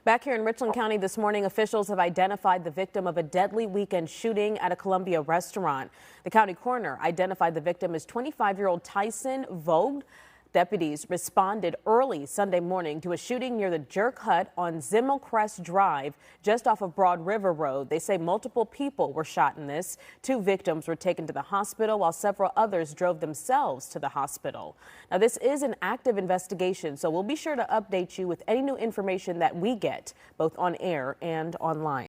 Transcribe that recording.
Back here in Richland County this morning, officials have identified the victim of a deadly weekend shooting at a Columbia restaurant. The county coroner identified the victim as 25-year-old Tyson Vogt. Deputies responded early Sunday morning to a shooting near the Jerk Hut on Zimmelcrest Drive, just off of Broad River Road. They say multiple people were shot in this. 2 victims were taken to the hospital, while several others drove themselves to the hospital. Now, this is an active investigation, so we'll be sure to update you with any new information that we get, both on air and online.